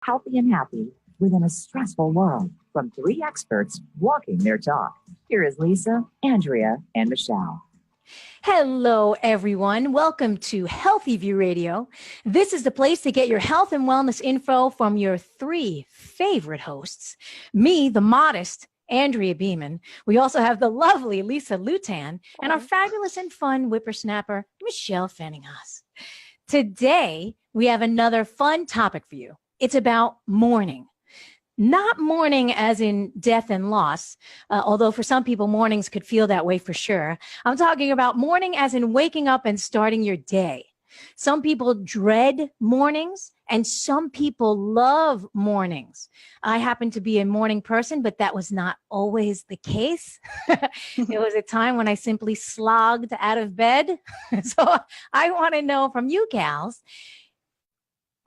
healthy and happy within a stressful world from three experts walking their talk. Here is Lisa, Andrea, and Michelle. Hello, everyone. Welcome to Healthy View Radio. This is the place to get your health and wellness info from your three favorite hosts. Me, the modest Andrea Beeman. We also have the lovely Lisa Lewtan and our fabulous and fun whippersnapper, Michelle Fenninghas. Today, we have another fun topic for you. It's about mourning. Not mourning as in death and loss, although for some people, mornings could feel that way for sure. I'm talking about mourning as in waking up and starting your day. Some people dread mornings, and some people love mornings. I happen to be a morning person, but that was not always the case. There was a time when I simply slogged out of bed. So I want to know from you gals,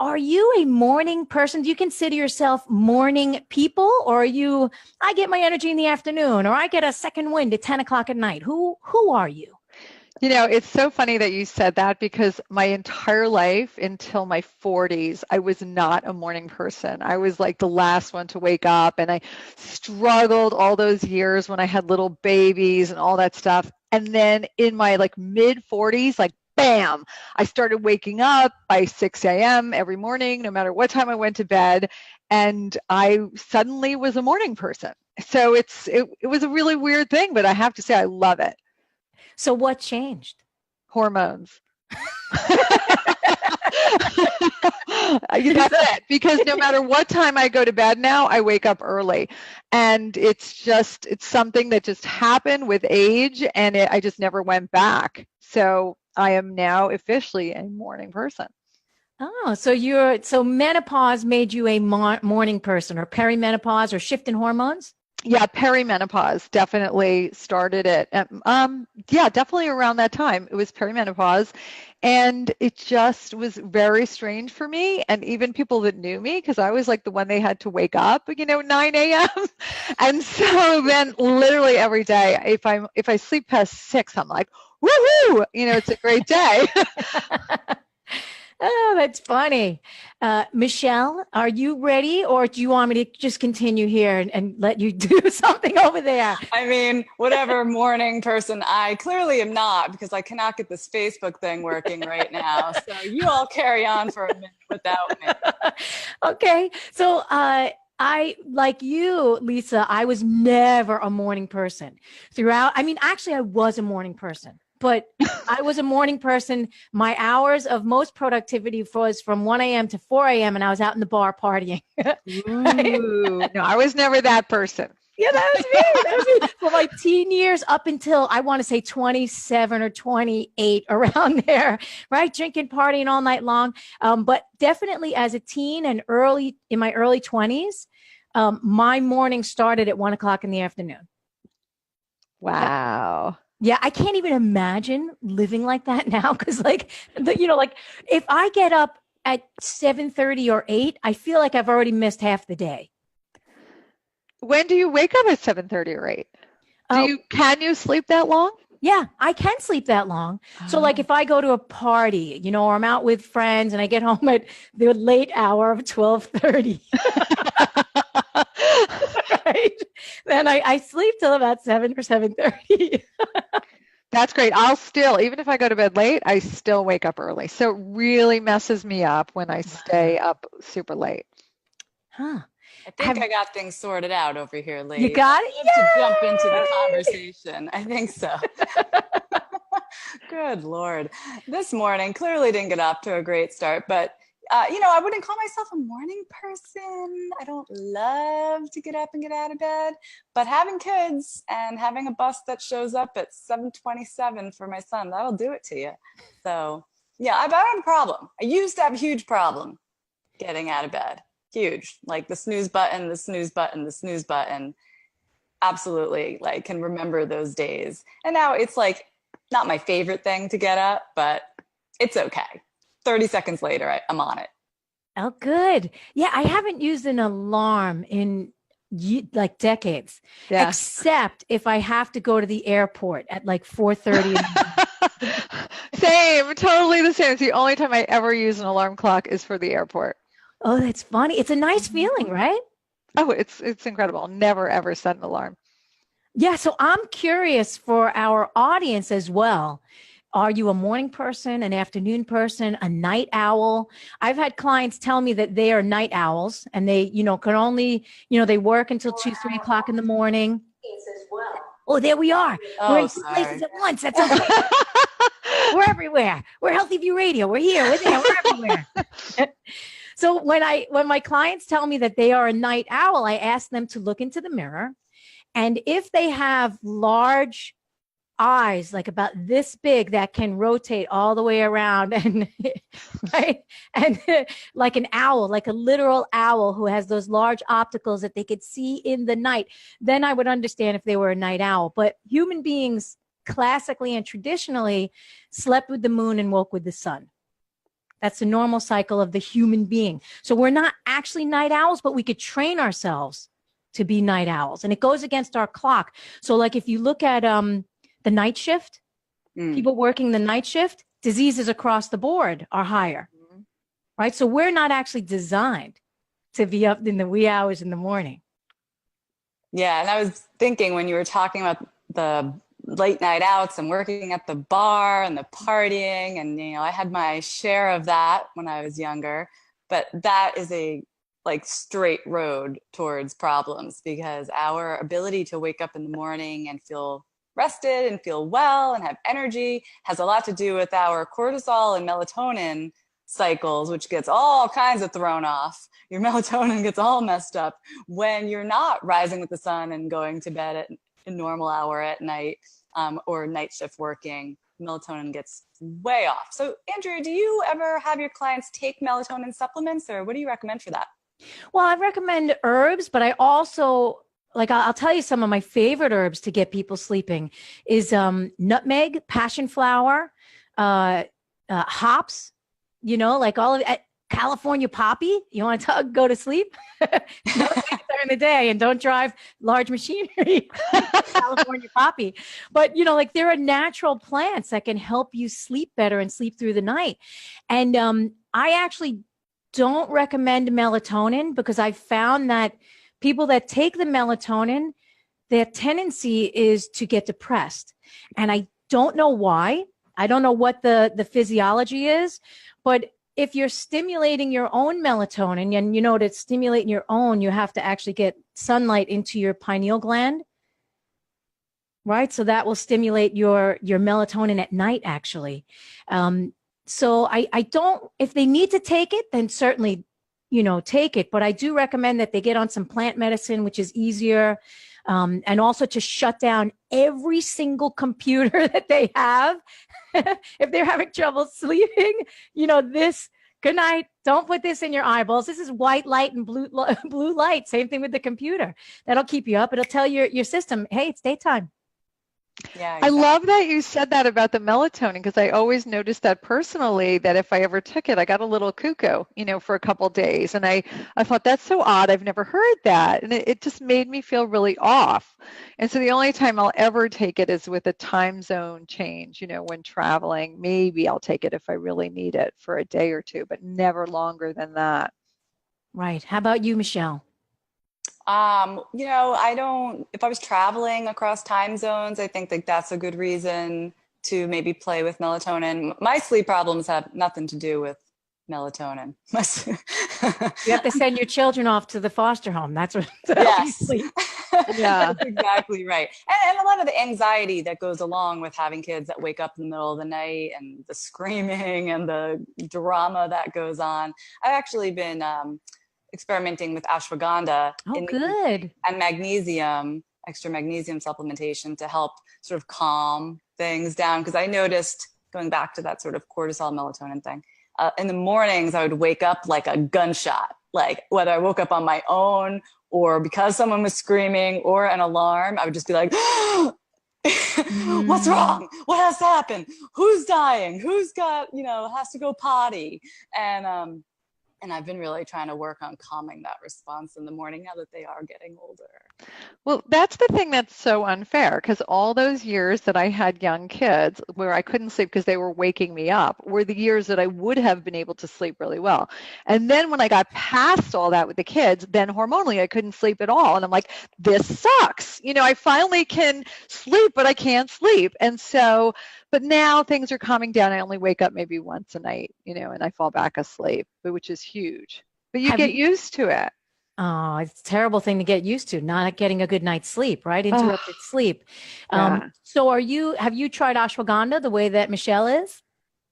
are you a morning person? Do you consider yourself morning people, or are you, I get my energy in the afternoon, or I get a second wind at 10 o'clock at night? Who are you? You know, it's so funny that you said that because my entire life until my 40s, I was not a morning person. I was like the last one to wake up, and I struggled all those years when I had little babies and all that stuff. And then in my like mid 40s, like bam, I started waking up by 6 a.m. every morning, no matter what time I went to bed. And I suddenly was a morning person. So it was a really weird thing, but I have to say I love it. So what changed? Hormones. That's it. Because no matter what time I go to bed now, I wake up early. And it's something that just happened with age, and I just never went back. So I am now officially a morning person. Oh, so menopause made you a morning person, or perimenopause, or shift in hormones? Yeah, perimenopause definitely started it. Yeah, definitely around that time. It was perimenopause, and it just was very strange for me. And even people that knew me, because I was like the one they had to wake up, 9 a.m. And so then literally every day, if I sleep past 6, I'm like, woohoo! It's a great day. Oh, that's funny. Michelle, are you ready, or do you want me to just continue here and let you do something over there? I mean, whatever morning person, I clearly am not, because I cannot get this Facebook thing working right now. So you all carry on for a minute without me. Okay. So I, like you, Lisa, I was never a morning person actually I was a morning person. But I was a morning person. My hours of most productivity was from 1 a.m. to 4 a.m. and I was out in the bar partying. Ooh, no, I was never that person. Yeah, that was me. For my teen years up until, I want to say 27 or 28, around there, right? Drinking, partying all night long. But definitely as a teen and in my early 20s, my morning started at 1 o'clock in the afternoon. Wow. Yeah, I can't even imagine living like that now, because if I get up at 7:30 or 8, I feel like I've already missed half the day. When do you wake up at 7:30 or 8? Can you sleep that long? Yeah, I can sleep that long. So like if I go to a party, or I'm out with friends and I get home at the late hour of 12:30. Right? Then I sleep till about 7 or 7:30. That's great. I'll still, even if I go to bed late, I still wake up early. So it really messes me up when I stay up super late. Huh. I think I got things sorted out over here, ladies. You got it? To jump into the conversation. I think so. Good Lord. This morning clearly didn't get off to a great start, but I wouldn't call myself a morning person. I don't love to get up and get out of bed, but having kids and having a bus that shows up at 7:27 for my son, that'll do it to you. So yeah, I have a problem. I used to have a huge problem getting out of bed. Huge, like the snooze button, the snooze button, the snooze button. Absolutely, like can remember those days. And now it's like not my favorite thing to get up, but it's okay. 30 seconds later, I'm on it. Oh, good. Yeah, I haven't used an alarm in like decades, except if I have to go to the airport at like 4:30. Same, totally the same. It's the only time I ever use an alarm clock is for the airport. Oh, that's funny. It's a nice feeling, right? Oh, it's incredible. Never ever set an alarm. Yeah. So I'm curious for our audience as well. Are you a morning person, an afternoon person, a night owl? I've had clients tell me that they are night owls and they, can only, they work until 2, 3 o'clock in the morning. As well. Oh, there we are. We're Oh, in two sorry. places at once. That's okay. We're everywhere. We're Healthy View Radio. We're here. We're there. We're everywhere. So when my clients tell me that they are a night owl, I ask them to look into the mirror. And if they have large eyes, like about this big, that can rotate all the way around and right, and like an owl, like a literal owl who has those large opticals that they could see in the night, then I would understand if they were a night owl. But human beings classically and traditionally slept with the moon and woke with the sun. That's the normal cycle of the human being. So we're not actually night owls, but we could train ourselves to be night owls. And it goes against our clock. So like if you look at the night shift, people working the night shift, diseases across the board are higher, right? So we're not actually designed to be up in the wee hours in the morning. Yeah. And I was thinking when you were talking about the late night outs and working at the bar and the partying, and I had my share of that when I was younger, but that is a like straight road towards problems, because our ability to wake up in the morning and feel rested and feel well and have energy has a lot to do with our cortisol and melatonin cycles, which gets all kinds of thrown off. Your melatonin gets all messed up when you're not rising with the sun and going to bed at a normal hour at night, or night shift working. Melatonin gets way off. So Andrea, do you ever have your clients take melatonin supplements, or what do you recommend for that? Well, I recommend herbs, but I also, like, I'll tell you some of my favorite herbs to get people sleeping is nutmeg, passion flower, hops, like all of it. California poppy. You want to go to sleep? Don't sleep during the day and don't drive large machinery. California poppy. But, like there are natural plants that can help you sleep better and sleep through the night. And I actually don't recommend melatonin because I found that people that take the melatonin, their tendency is to get depressed. And I don't know why. I don't know what the physiology is, but if you're stimulating your own melatonin, and to stimulate your own, you have to actually get sunlight into your pineal gland, right? So that will stimulate your melatonin at night, actually. So I don't, if they need to take it, then certainly, take it. But I do recommend that they get on some plant medicine, which is easier. And also to shut down every single computer that they have. If they're having trouble sleeping, good night. Don't put this in your eyeballs. This is white light and blue light. Same thing with the computer. That'll keep you up. It'll tell your system, hey, it's daytime. Yeah, exactly. I love that you said that about the melatonin, because I always noticed that personally, that if I ever took it, I got a little cuckoo, for a couple of days. And I thought, that's so odd. I've never heard that. And it just made me feel really off. And so the only time I'll ever take it is with a time zone change, when traveling. Maybe I'll take it if I really need it for a day or two, but never longer than that. Right. How about you, Michelle? If I was traveling across time zones, I think that that's a good reason to maybe play with melatonin. My sleep problems have nothing to do with melatonin. You have to send your children off to the foster home. That's what. Yes. Yeah. That's exactly right. And a lot of the anxiety that goes along with having kids that wake up in the middle of the night, and the screaming and the drama that goes on. I've actually been experimenting with ashwagandha good. and magnesium, extra magnesium supplementation to help sort of calm things down. Because I noticed, going back to that sort of cortisol melatonin thing, in the mornings I would wake up like a gunshot, like whether I woke up on my own or because someone was screaming or an alarm, I would just be like, what's wrong? What has to happen? Who's dying? Who's got, has to go potty? And And I've been really trying to work on calming that response in the morning now that they are getting older. Well, that's the thing that's so unfair, because all those years that I had young kids where I couldn't sleep because they were waking me up were the years that I would have been able to sleep really well. And then when I got past all that with the kids, then hormonally I couldn't sleep at all. And I'm like, this sucks. I finally can sleep, but I can't sleep. And so, but now things are calming down. I only wake up maybe once a night, and I fall back asleep, which is huge. But you get used to it. Oh, it's a terrible thing to get used to, not getting a good night's sleep, right? Interrupted sleep. Yeah. So have you tried ashwagandha the way that Michelle is?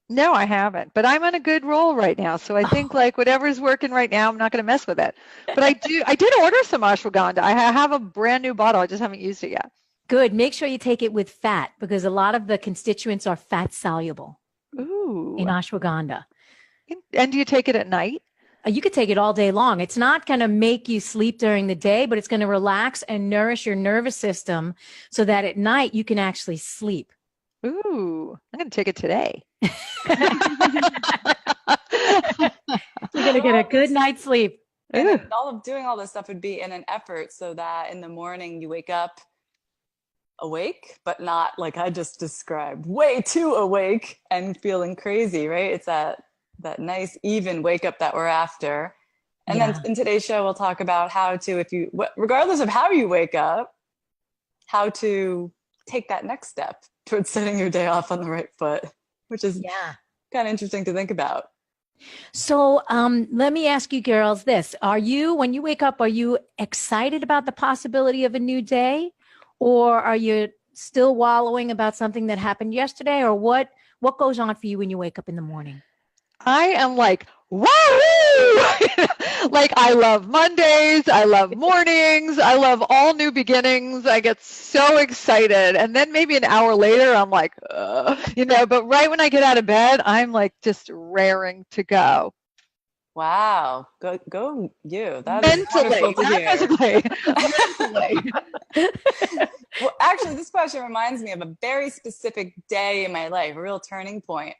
No, I haven't, but I'm on a good roll right now. So I think like whatever's working right now, I'm not going to mess with it. But I did order some ashwagandha. I have a brand new bottle. I just haven't used it yet. Good. Make sure you take it with fat, because a lot of the constituents are fat soluble. Ooh. In ashwagandha. And do you take it at night? You could take it all day long. It's not going to make you sleep during the day, but it's going to relax and nourish your nervous system so that at night you can actually sleep. Ooh, I'm going to take it today. You're going to get a good night's sleep. And doing all this stuff would be in an effort so that in the morning you wake up awake, but not like I just described, way too awake and feeling crazy, right? It's that nice even wake up that we're after. And then in today's show, we'll talk about how to, regardless of how you wake up, how to take that next step towards setting your day off on the right foot, which is kind of interesting to think about. So let me ask you girls this. When you wake up, are you excited about the possibility of a new day? Or are you still wallowing about something that happened yesterday? Or what goes on for you when you wake up in the morning? I am like, wahoo! Like, I love Mondays. I love mornings. I love all new beginnings. I get so excited. And then maybe an hour later, I'm like, but right when I get out of bed, I'm like just raring to go. Wow. Go you. That mentally, is mentally. Well, actually, this question reminds me of a very specific day in my life, a real turning point.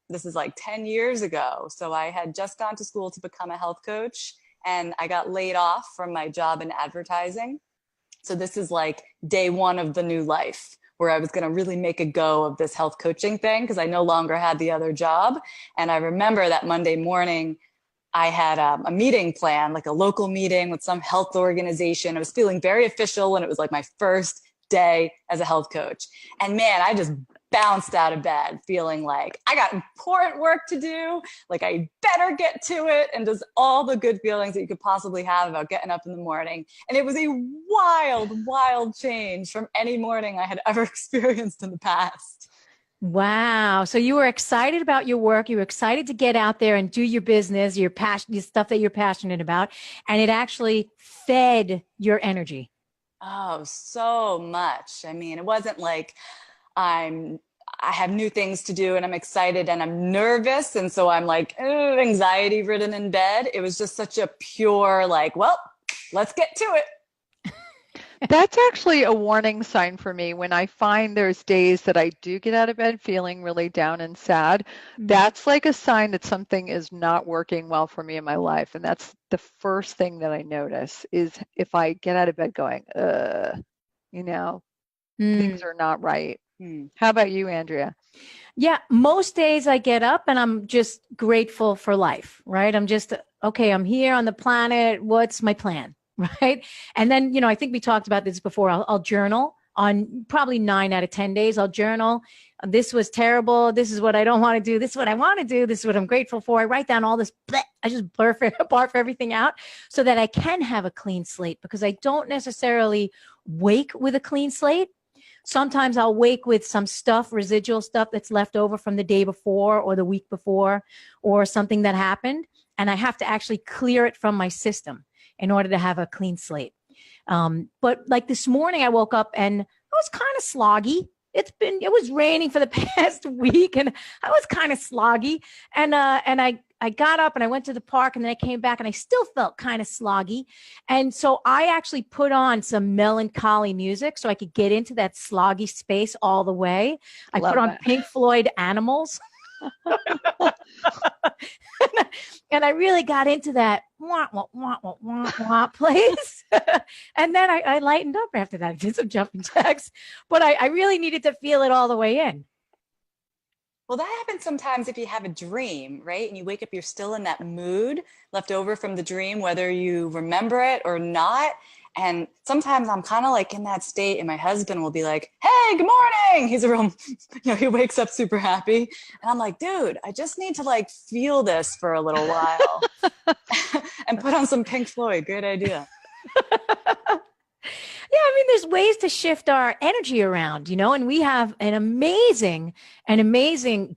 This is like 10 years ago. So I had just gone to school to become a health coach, and I got laid off from my job in advertising. So this is like day one of the new life, where I was going to really make a go of this health coaching thing because I no longer had the other job. And I remember that Monday morning, I had a meeting planned, like a local meeting with some health organization. I was feeling very official, and it was like my first day as a health coach. And man, I just bounced out of bed feeling like I got important work to do, like I better get to it, and just all the good feelings that you could possibly have about getting up in the morning. And it was a wild, wild change from any morning I had ever experienced in the past. Wow. So you were excited about your work. You were excited to get out there and do your business, your passion, the stuff that you're passionate about. And it actually fed your energy. Oh, so much. I mean, it wasn't like I have new things to do and I'm excited and I'm nervous. And so I'm like anxiety ridden in bed. It was just such a pure, like, well, let's get to it. That's actually a warning sign for me when I find there's days that I do get out of bed feeling really down and sad. That's like a sign that something is not working well for me in my life. And that's the first thing that I notice is if I get out of bed going, things are not right. How about you, Andrea? Yeah, most days I get up and I'm just grateful for life, right? I'm just, okay, I'm here on the planet. What's my plan? Right. And then, I think we talked about this before. I'll journal on probably 9 out of 10 days. I'll journal. This was terrible. This is what I don't want to do. This is what I want to do. This is what I'm grateful for. I write down all this. I just barf everything out so that I can have a clean slate, because I don't necessarily wake with a clean slate. Sometimes I'll wake with some residual stuff that's left over from the day before or the week before or something that happened. And I have to actually clear it from my system in order to have a clean slate. But like this morning, I woke up and I was kind of sloggy. It was raining for the past week and I was kind of sloggy. And I got up and I went to the park and then I came back and I still felt kind of sloggy. And so I actually put on some melancholy music so I could get into that sloggy space all the way. I put on Pink Floyd Animals. And I really got into that wah, wah, wah, wah, wah, wah place. And then I lightened up after that. I did some jumping jacks, but I really needed to feel it all the way in. Well, that happens sometimes if you have a dream, right? And you wake up, you're still in that mood left over from the dream, whether you remember it or not. And sometimes I'm kind of like in that state, and my husband will be like, "Hey, good morning." He's a real, he wakes up super happy. And I'm like, dude, I just need to like feel this for a little while and put on some Pink Floyd. Great idea. Yeah, I mean, there's ways to shift our energy around, and we have an amazing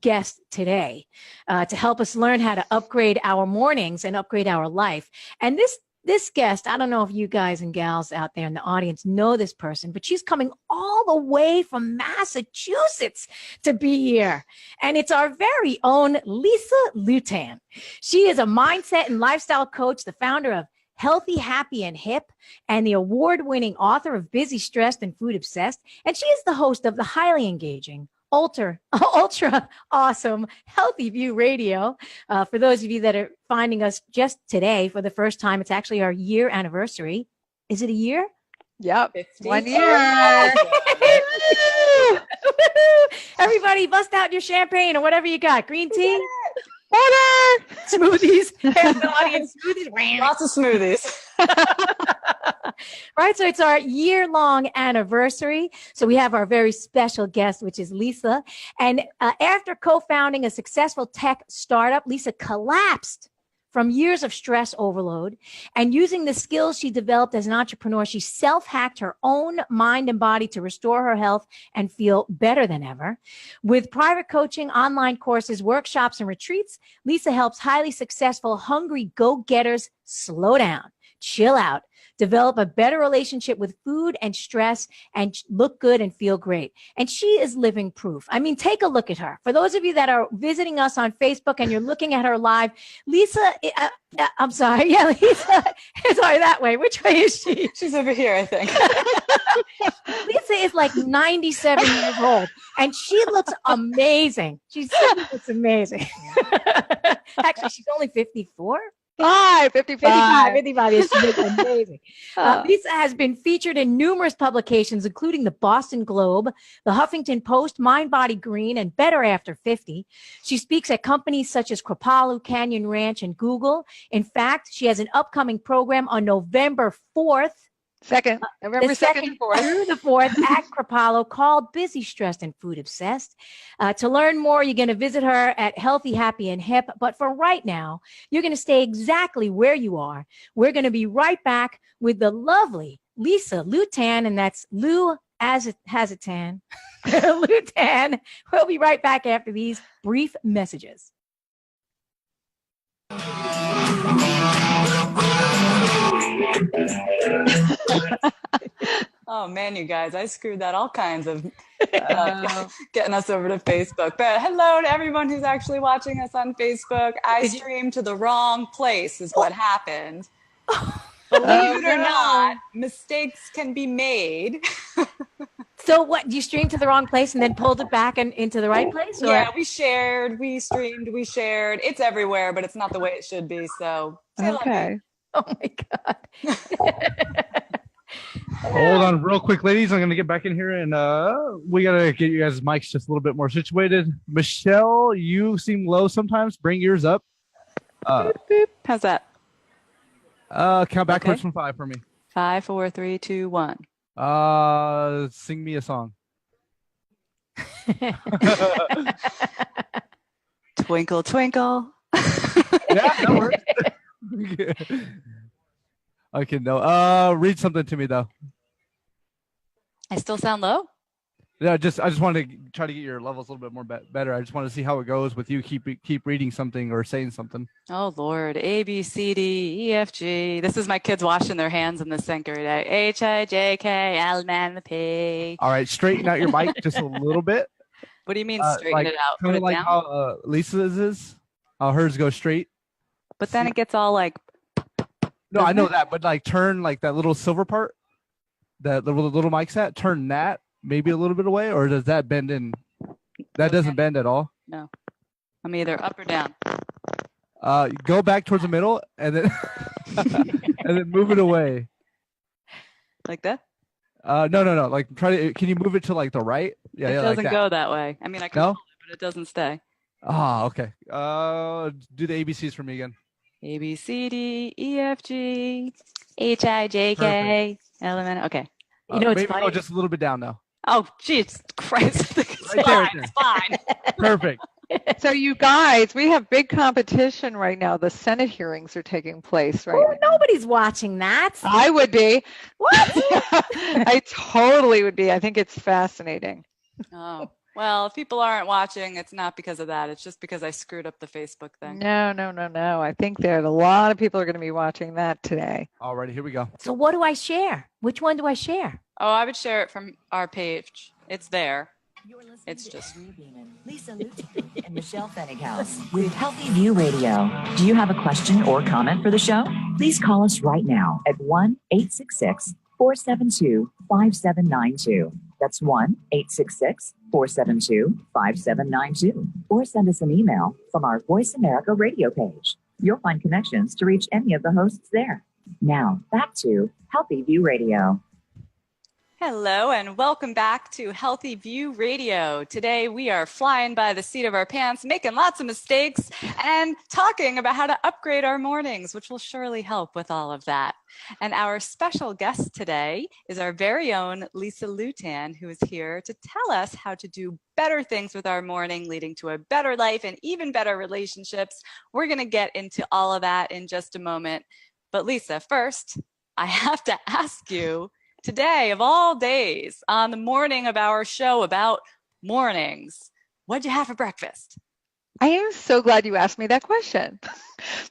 guest today to help us learn how to upgrade our mornings and upgrade our life. And this guest, I don't know if you guys and gals out there in the audience know this person, but she's coming all the way from Massachusetts to be here. And it's our very own Lisa Lewtan. She is a mindset and lifestyle coach, the founder of Healthy, Happy, and Hip, and the award-winning author of Busy, Stressed, and Food Obsessed. And she is the host of the highly engaging, ultra awesome Healthy View Radio. For those of you that are finding us just today for the first time, it's actually our year anniversary. Is it a year? Yep. 1 year. Everybody bust out your champagne or whatever you got. Green tea? Water! Smoothies. And the audience smoothies. Lots of smoothies. Right. So it's our year-long anniversary. So we have our very special guest, which is Lisa. And after co-founding a successful tech startup, Lisa collapsed from years of stress overload, and using the skills she developed as an entrepreneur, she self-hacked her own mind and body to restore her health and feel better than ever. With private coaching, online courses, workshops, and retreats, Lisa helps highly successful, hungry go-getters slow down, chill out, develop a better relationship with food and stress, and look good and feel great. And she is living proof. I mean, take a look at her. For those of you that are visiting us on Facebook and you're looking at her live, Lisa, I'm sorry. Yeah, Lisa, sorry, that way. Which way is she? She's over here, I think. Lisa is like 97 years old, and she looks amazing. She looks amazing. Actually, she's only 54. 55 is amazing. Lisa has been featured in numerous publications, including the Boston Globe, the Huffington Post, Mind, Body, Green, and Better After 50. She speaks at companies such as Kripalu, Canyon Ranch, and Google. In fact, she has an upcoming program on November 4th. November 2nd and 4th. Through the 4th at Kripalu, called Busy, Stressed, and Food Obsessed. To learn more, you're going to visit her at Healthy, Happy, and Hip. But for right now, you're going to stay exactly where you are. We're going to be right back with the lovely Lisa Lewtan, and that's Lou Hazatan. Lewtan. We'll be right back after these brief messages. Oh man, you guys, I screwed that all kinds of getting us over to Facebook. But hello to everyone who's actually watching us on Facebook. I streamed to the wrong place is what happened. Believe it or not, mistakes can be made. So what, you streamed to the wrong place and then pulled it back into the right place? Or? Yeah, we streamed, we shared. It's everywhere, but it's not the way it should be. So okay. Oh my God. Hold on real quick, ladies. I'm going to get back in here, and we got to get you guys' mics just a little bit more situated. Michelle, you seem low sometimes. Bring yours up. Boop, boop. How's that? Count backwards from 5 for me. 5, 4, 3, 2, 1. Sing me a song. Twinkle, twinkle. Yeah, that works. Okay, no. Read something to me though. I still sound low? Yeah, I just wanted to try to get your levels a little bit more better. I just want to see how it goes with you. Keep reading something or saying something. Oh Lord, A B C D E F G. This is my kids washing their hands in the sink every day. H I J K L M N P. All right, straighten out your mic just a little bit. What do you mean straighten it out? Kind of like down? How Lisa's is. How hers go straight. But then it gets all like. No, I know that, but like turn like that little silver part, that the little mic's at. Turn that maybe a little bit away, or does that bend in? That doesn't bend at all. No. I'm either up or down. Go back towards the middle and then and then move it away. Like that? No. Like can you move it to like the right? Yeah, It yeah, doesn't like that. go that way. I mean, I can No? hold it, but it doesn't stay. Ah, okay. Do the ABCs for me again. A, B, C, D, E, F, G, H, I, J, K, L, M, N. Okay. You know, it's maybe funny. go just a little bit down now. Oh, geez, Christ. It's Right fine. there. It's fine. Perfect. So you guys, we have big competition right now. The Senate hearings are taking place right Oh, now. nobody's watching that. I would be. What? I totally would be. I think it's fascinating. Oh, well, if people aren't watching, it's not because of that. It's just because I screwed up the Facebook thing. No. I think there's a lot of people are going to be watching that today. Alrighty, here we go. So what do I share? Which one do I share? Oh, I would share it from our page. It's there. You're listening It's to just- Andrea Beeman, Lisa Lewtan, and Michelle Fenninghaus with Healthy View Radio. Do you have a question or comment for the show? Please call us right now at 1-866-472-5792. That's 1-866-472-5792. Or send us an email from our Voice America radio page. You'll find connections to reach any of the hosts there. Now, back to Healthy View Radio. Hello and welcome back to Healthy View Radio. Today we are flying by the seat of our pants, making lots of mistakes, and talking about how to upgrade our mornings, which will surely help with all of that. And our special guest today is our very own Lisa Lewtan, who is here to tell us how to do better things with our morning, leading to a better life and even better relationships. We're going to get into all of that in just a moment. But Lisa, first, I have to ask you, today, of all days, on the morning of our show about mornings, what'd you have for breakfast? I am so glad you asked me that question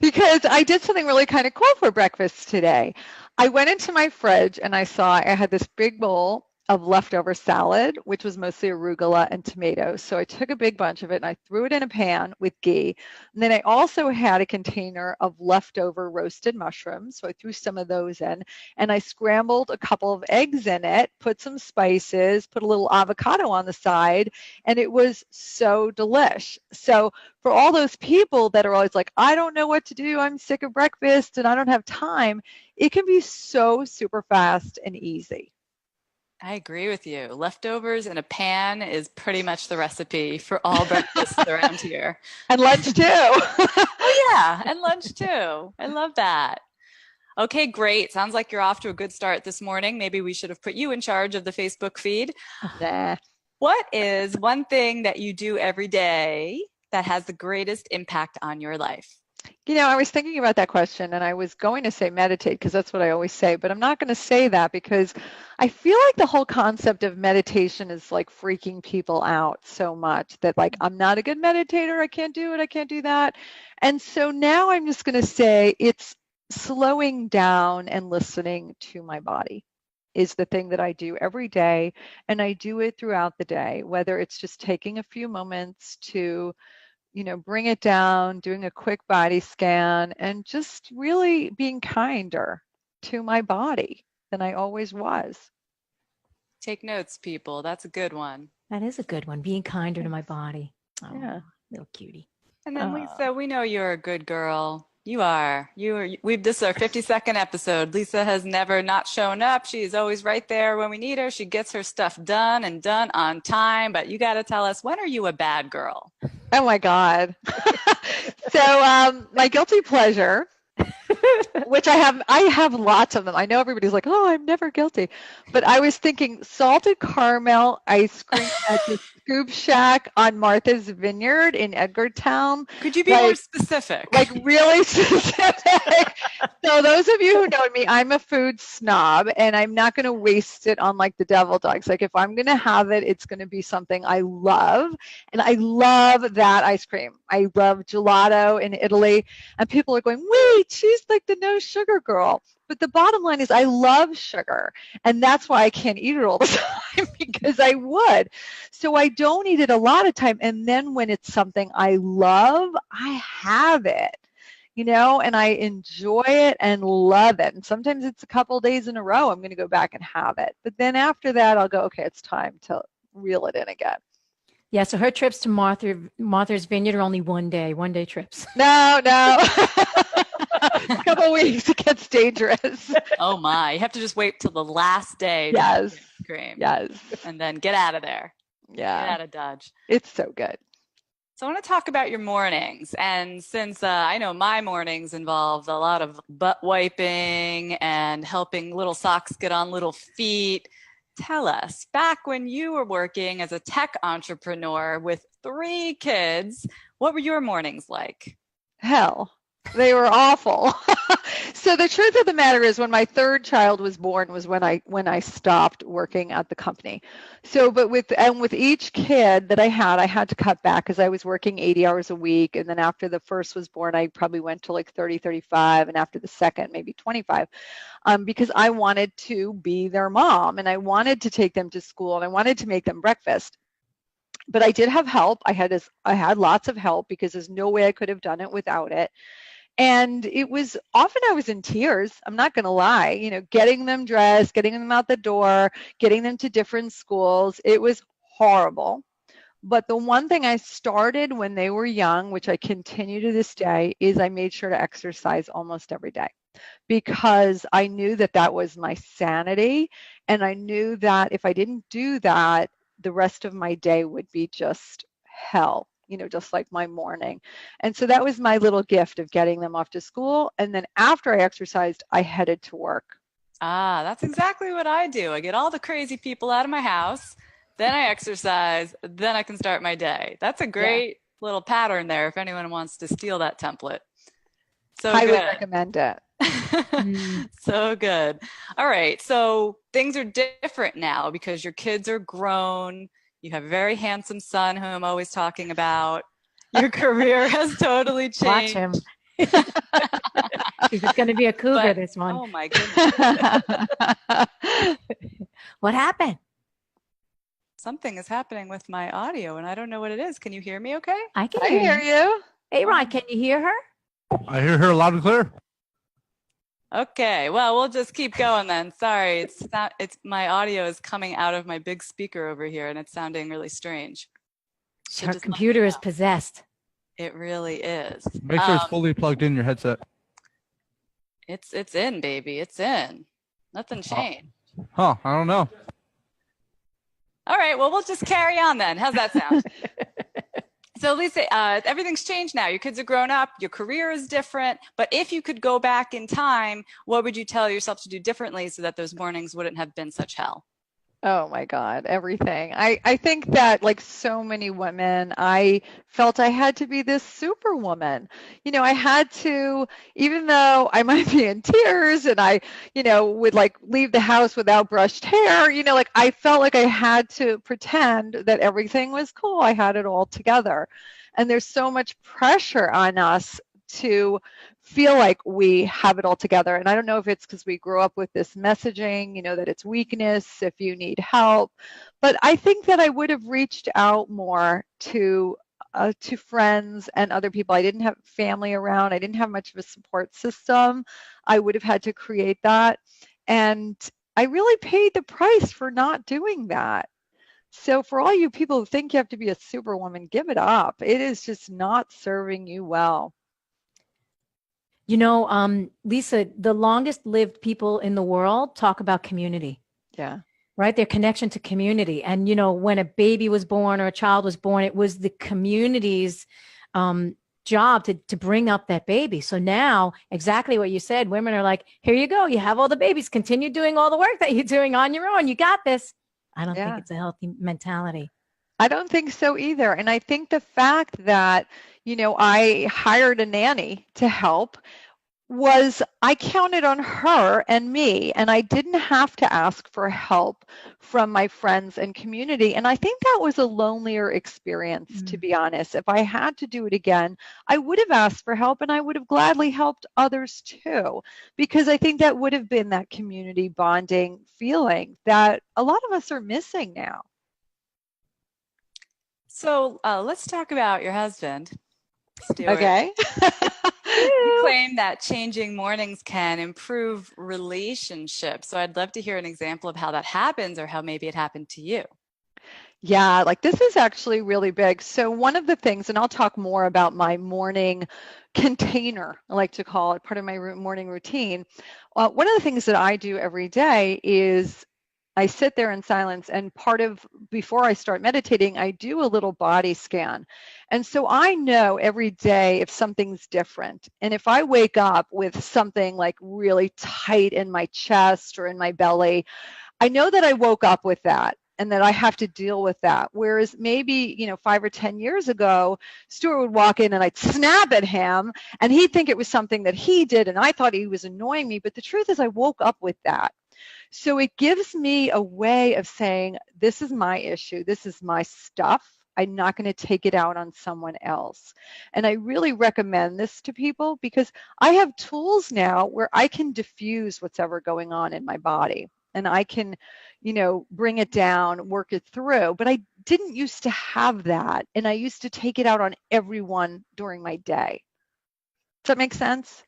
because I did something really kind of cool for breakfast today. I went into my fridge and I saw I had this big bowl of leftover salad, which was mostly arugula and tomatoes. So I took a big bunch of it and I threw it in a pan with ghee. And then I also had a container of leftover roasted mushrooms. So I threw some of those in and I scrambled a couple of eggs in it, put some spices, put a little avocado on the side, and it was so delish. So for all those people that are always like, I don't know what to do, I'm sick of breakfast and I don't have time, it can be so super fast and easy. I agree with you. Leftovers in a pan is pretty much the recipe for all breakfasts around here. And lunch too. Oh yeah, and lunch too. I love that. Okay, great. Sounds like you're off to a good start this morning. Maybe we should have put you in charge of the Facebook feed. Nah. What is one thing that you do every day that has the greatest impact on your life? You know, I was thinking about that question and I was going to say meditate because that's what I always say, but I'm not going to say that because I feel like the whole concept of meditation is like freaking people out so much that like, I'm not a good meditator. I can't do it. I can't do that. And so now I'm just going to say it's slowing down and listening to my body is the thing that I do every day. And I do it throughout the day, whether it's just taking a few moments to bring it down, doing a quick body scan, and just really being kinder to my body than I always was. Take notes, people. That's a good one. That is a good one. Being kinder to my body. Oh, Yeah. Little cutie. And then Lisa, we know you're a good girl. You are. This is our 52nd episode. Lisa has never not shown up. She's always right there when we need her. She gets her stuff done and done on time. But you got to tell us, when are you a bad girl? Oh my God. So my guilty pleasure, which I have lots of them. I know everybody's like, oh, I'm never guilty. But I was thinking salted caramel ice cream at the Scoop Shack on Martha's Vineyard in Edgartown. Could you be more specific? Like really specific. So those of you who know me, I'm a food snob and I'm not going to waste it on like the devil dogs. Like if I'm going to have it, it's going to be something I love. And I love that ice cream. I love gelato in Italy. And people are going, wait, she's like the no sugar girl. But the bottom line is I love sugar. And that's why I can't eat it all the time because I would. So I don't eat it a lot of time. And then when it's something I love, I have it, and I enjoy it and love it. And sometimes it's a couple days in a row, I'm going to go back and have it. But then after that, I'll go, okay, it's time to reel it in again. Yeah, so her trips to Martha's Vineyard are only one day trips. No. A couple weeks, it gets dangerous. Oh my, you have to just wait till the last day to have Yes. ice cream. Yes. And then get out of there. Yeah. Get out of Dodge. It's so good. So I want to talk about your mornings. And since I know my mornings involve a lot of butt wiping and helping little socks get on little feet, tell us, back when you were working as a tech entrepreneur with 3 kids, what were your mornings like? Hell, they were awful. So the truth of the matter is, when my 3rd child was born was when I stopped working at the company. So, but with each kid that I had to cut back because I was working 80 hours a week. And then after the first was born, I probably went to like 30, 35. And after the second, maybe 25, because I wanted to be their mom and I wanted to take them to school and I wanted to make them breakfast. But I did have help. I had lots of help because there's no way I could have done it without it. And it was often I was in tears. I'm not going to lie, getting them dressed, getting them out the door, getting them to different schools. It was horrible. But the one thing I started when they were young, which I continue to this day, is I made sure to exercise almost every day because I knew that was my sanity. And I knew that if I didn't do that, the rest of my day would be just hell. Just like my morning. And so that was my little gift of getting them off to school. And then after I exercised, I headed to work. That's exactly what I do. I get all the crazy people out of my house, then I exercise, then I can start my day. That's a great little pattern there if anyone wants to steal that template. So highly good. recommend it. So good. All right. So things are different now because your kids are grown. You have a very handsome son who I'm always talking about. Your career has totally changed. Watch him. He's going to be a cougar, this one. Oh my goodness. What happened? Something is happening with my audio and I don't know what it is. Can you hear me okay? I can hear you. Hey, Ron, can you hear her? I hear her loud and clear. Okay, well, we'll just keep going then. Sorry, it's my audio is coming out of my big speaker over here and it's sounding really strange. So her computer is possessed. It really is. Make sure it's fully plugged in your headset. It's in, baby. It's in. Nothing changed. Huh, I don't know. All right, well, we'll just carry on then. How's that sound? So Lisa, everything's changed now. Your kids are grown up. Your career is different. But if you could go back in time, what would you tell yourself to do differently so that those mornings wouldn't have been such hell? Oh my God, everything. I think that like so many women, I felt I had to be this superwoman. I had to, even though I might be in tears and I, would like leave the house without brushed hair, like I felt like I had to pretend that everything was cool. I had it all together. And there's so much pressure on us to feel like we have it all together. And I don't know if it's because we grew up with this messaging, that it's weakness if you need help. But I think that I would have reached out more to friends and other people. I didn't have family around. I didn't have much of a support system. I would have had to create that. And I really paid the price for not doing that. So for all you people who think you have to be a superwoman, give it up. It is just not serving you well. Lisa, the longest lived people in the world talk about community. Yeah. Right? Their connection to community. And, when a baby was born or a child was born, it was the community's job to bring up that baby. So now, exactly what you said, women are like, here you go. You have all the babies. Continue doing all the work that you're doing on your own. You got this. I don't think it's a healthy mentality. I don't think so either. And I think the fact that, I hired a nanny to help was I counted on her and me, and I didn't have to ask for help from my friends and community. And I think that was a lonelier experience, to be honest. If I had to do it again, I would have asked for help and I would have gladly helped others too, because I think that would have been that community bonding feeling that a lot of us are missing now. So let's talk about your husband, Stuart. Okay. You claim that changing mornings can improve relationships. So I'd love to hear an example of how that happens or how maybe it happened to you. Yeah, like this is actually really big. So one of the things, and I'll talk more about my morning container, I like to call it, part of my morning routine. One of the things that I do every day is I sit there in silence, and before I start meditating, I do a little body scan. And so I know every day if something's different. And if I wake up with something like really tight in my chest or in my belly, I know that I woke up with that and that I have to deal with that. Whereas maybe, 5 or 10 years ago, Stuart would walk in and I'd snap at him and he'd think it was something that he did and I thought he was annoying me. But the truth is I woke up with that. So it gives me a way of saying, this is my issue. This is my stuff. I'm not going to take it out on someone else. And I really recommend this to people because I have tools now where I can diffuse what's ever going on in my body. And I can, bring it down, work it through. But I didn't used to have that. And I used to take it out on everyone during my day. Does that make sense?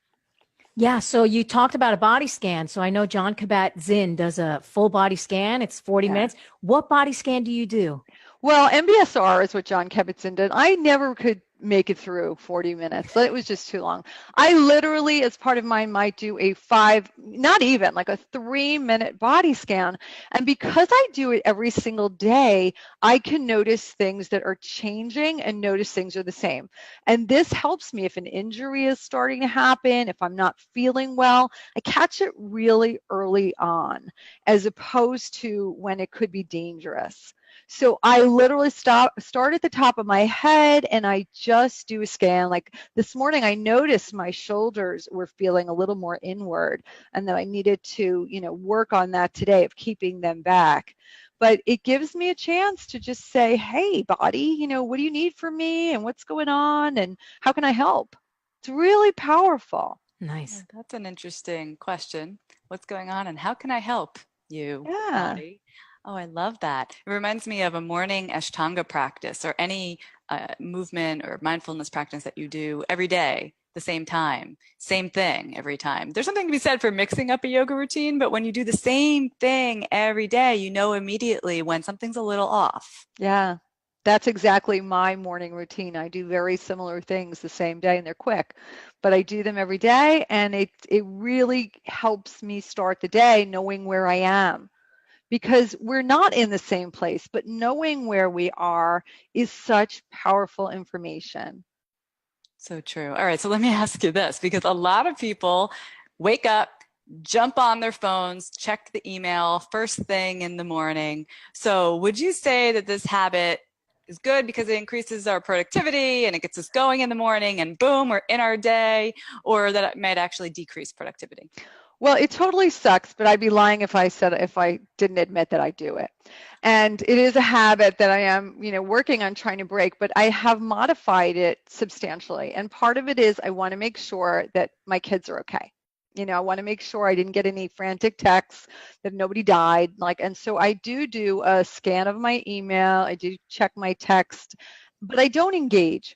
Yeah, so you talked about a body scan. So I know John Kabat-Zinn does a full body scan. It's 40 minutes. What body scan do you do? Well, MBSR is what John Kabat-Zinn did. I never could make it through 40 minutes. It was just too long. I literally, as part of mine, might do a 3-minute body scan. And because I do it every single day, I can notice things that are changing and notice things are the same. And this helps me if an injury is starting to happen, if I'm not feeling well, I catch it really early on, as opposed to when it could be dangerous. So I literally start at the top of my head and I just do a scan. Like this morning, I noticed my shoulders were feeling a little more inward and that I needed to, work on that today of keeping them back. But it gives me a chance to just say, hey, body, what do you need from me and what's going on and how can I help? It's really powerful. Nice. Oh, that's an interesting question. What's going on and how can I help you, body? Oh, I love that. It reminds me of a morning Ashtanga practice or any movement or mindfulness practice that you do every day, the same time, same thing every time. There's something to be said for mixing up a yoga routine, but when you do the same thing every day, you know immediately when something's a little off. Yeah, that's exactly my morning routine. I do very similar things the same day and they're quick, but I do them every day and it really helps me start the day knowing where I am. Because we're not in the same place, but knowing where we are is such powerful information. So true. All right, so let me ask you this, because a lot of people wake up, jump on their phones, check the email first thing in the morning. So would you say that this habit is good because it increases our productivity and it gets us going in the morning and boom, we're in our day, or that it might actually decrease productivity? Well, it totally sucks, but I'd be lying if I didn't admit that I do it. And it is a habit that I am, working on trying to break, but I have modified it substantially. And part of it is I want to make sure that my kids are okay. I want to make sure I didn't get any frantic texts, that nobody died. And so I do a scan of my email. I do check my text, but I don't engage.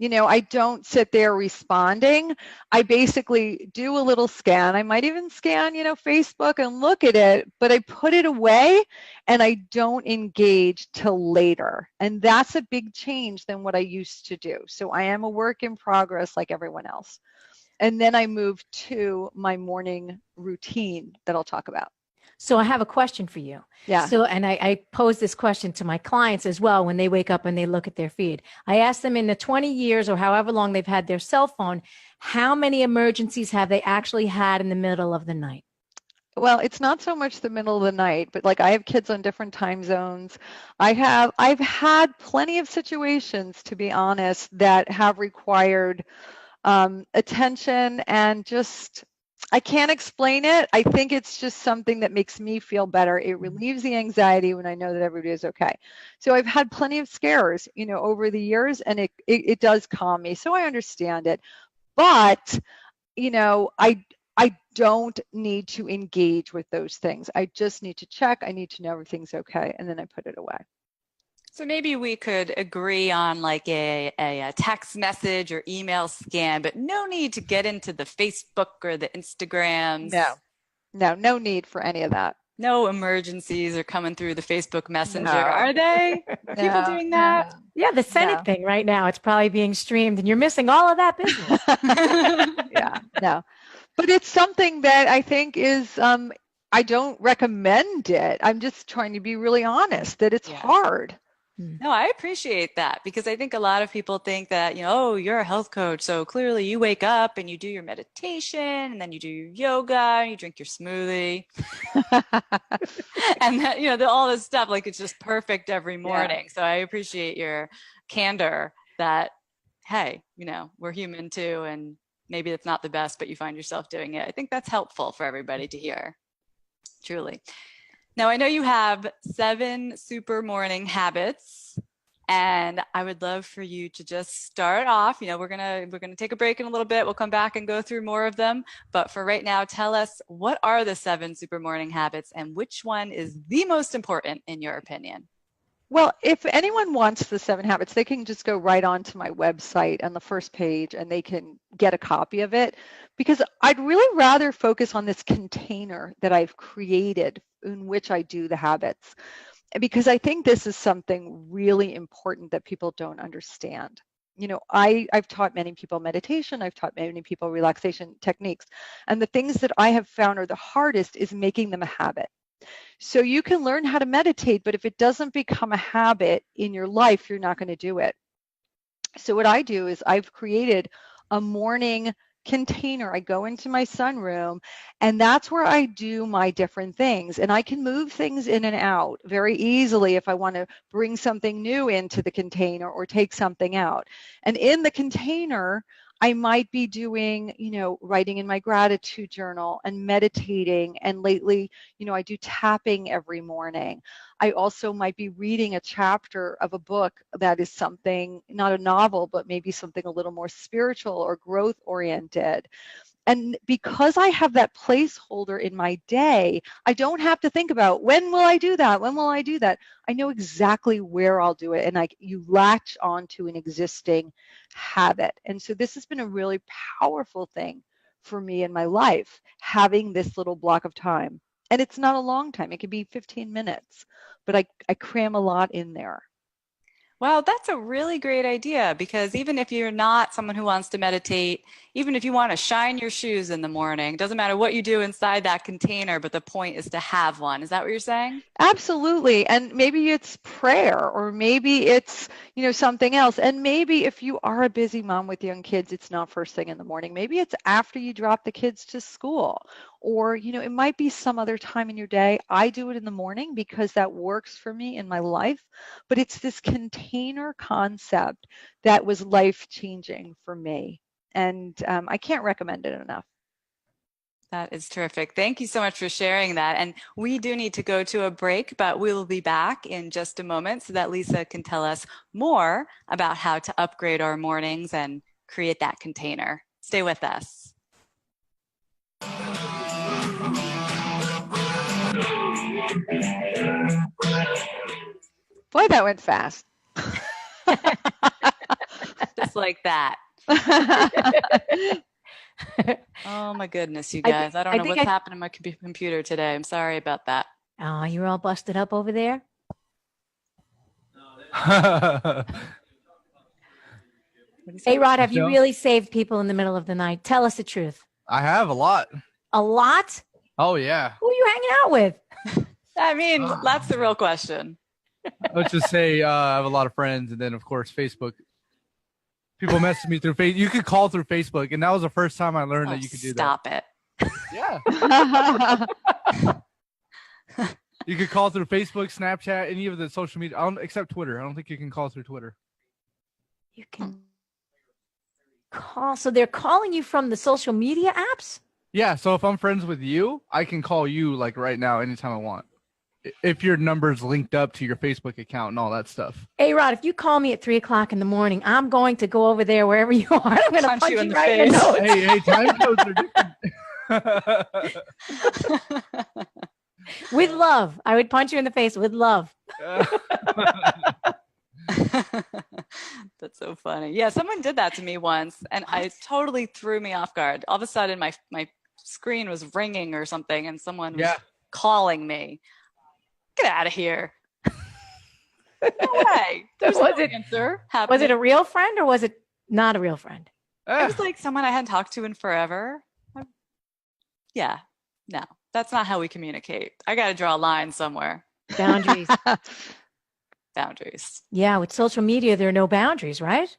I don't sit there responding. I basically do a little scan. I might even scan, Facebook and look at it, but I put it away and I don't engage till later. And that's a big change than what I used to do. So I am a work in progress like everyone else. And then I move to my morning routine that I'll talk about. So I have a question for you. Yeah. So, and I pose this question to my clients as well when they wake up and they look at their feed. I ask them in the 20 years or however long they've had their cell phone, how many emergencies have they actually had in the middle of the night? Well, it's not so much the middle of the night, but I have kids on different time zones. I've had plenty of situations, to be honest, that have required attention and just, I can't explain it. I think it's just something that makes me feel better. It relieves the anxiety when I know that everybody is okay. So I've had plenty of scares, over the years, and it does calm me. So I understand it. But, I don't need to engage with those things. I just need to check. I need to know everything's okay, and then I put it away. So maybe we could agree on a text message or email scan, but no need to get into the Facebook or the Instagrams. No need for any of that. No emergencies are coming through the Facebook Messenger, No. are they? People No, doing that? no. Yeah, the Senate No. thing right now, it's probably being streamed and you're missing all of that business. Yeah, no. But it's something that I think is, I don't recommend it. I'm just trying to be really honest that it's Yeah. hard. No, I appreciate that because I think a lot of people think that, oh, you're a health coach. So clearly you wake up and you do your meditation and then you do your yoga and you drink your smoothie and that, all this stuff, like it's just perfect every morning. So I appreciate your candor that, hey, we're human too. And maybe it's not the best, but you find yourself doing it. I think that's helpful for everybody to hear. Truly. Now, I know you have 7 super morning habits, and I would love for you to just start off. We're gonna take a break in a little bit. We'll come back and go through more of them. But for right now, tell us, what are the 7 super morning habits and which one is the most important in your opinion? Well, if anyone wants the 7 habits, they can just go right onto my website on the first page and they can get a copy of it, because I'd really rather focus on this container that I've created in which I do the habits, because I think this is something really important that people don't understand. I've taught many people meditation, I've taught many people relaxation techniques, and the things that I have found are the hardest is making them a habit. So you can learn how to meditate, but if it doesn't become a habit in your life, you're not going to do it. So what I do is I've created a morning container. I go into my sunroom and that's where I do my different things, and I can move things in and out very easily if I want to bring something new into the container or take something out. And in the container, I might be doing, writing in my gratitude journal and meditating. And lately, I do tapping every morning. I also might be reading a chapter of a book that is something, not a novel, but maybe something a little more spiritual or growth oriented. And because I have that placeholder in my day, I don't have to think about when will I do that? When will I do that? I know exactly where I'll do it. And you latch onto an existing habit. And so this has been a really powerful thing for me in my life, having this little block of time. And it's not a long time. It could be 15 minutes, but I cram a lot in there. Wow, that's a really great idea, because even if you're not someone who wants to meditate, even if you want to shine your shoes in the morning, doesn't matter what you do inside that container, but the point is to have one. Is that what you're saying? Absolutely. And maybe it's prayer, or maybe it's, something else. And maybe if you are a busy mom with young kids, it's not first thing in the morning. Maybe it's after you drop the kids to school, or, it might be some other time in your day. I do it in the morning because that works for me in my life, but it's this container concept that was life-changing for me. And I can't recommend it enough. That is terrific. Thank you so much for sharing that. And we do need to go to a break, but we will be back in just a moment so that Lisa can tell us more about how to upgrade our mornings and create that container. Stay with us. Boy, that went fast. Just like that. Oh my goodness, you guys. I don't know what's happened to my computer today. I'm sorry about that. Oh, you're all busted up over there? Hey, Rod, have you really saved people in the middle of the night? Tell us the truth. I have a lot. A lot? Oh, yeah. Who are you hanging out with? I mean, that's the real question. Let's just say I have a lot of friends, and then, of course, Facebook. People message me through Facebook. You could call through Facebook, and that was the first time I learned that you could do that. Stop it. Yeah. You could call through Facebook, Snapchat, any of the social media, except Twitter. I don't think you can call through Twitter. You can call. So they're calling you from the social media apps? Yeah. So if I'm friends with you, I can call you like right now, anytime I want. If your number's linked up to your Facebook account and all that stuff. Hey, Rod, if you call me at 3:00 in the morning, I'm going to go over there wherever you are. I'm going to punch you right in the nose. Hey, time codes are different. With love. I would punch you in the face with love. That's so funny. Yeah, someone did that to me once, and it totally threw me off guard. All of a sudden, my screen was ringing or something, and someone was calling me. Get out of here. No way. There's Was no it- answer Was happening. it a real friend or was it not a real friend? It was like someone I hadn't talked to in forever. Yeah, no, that's not how we communicate. I got to draw a line somewhere. Boundaries. Boundaries. Yeah, with social media, there are no boundaries, right?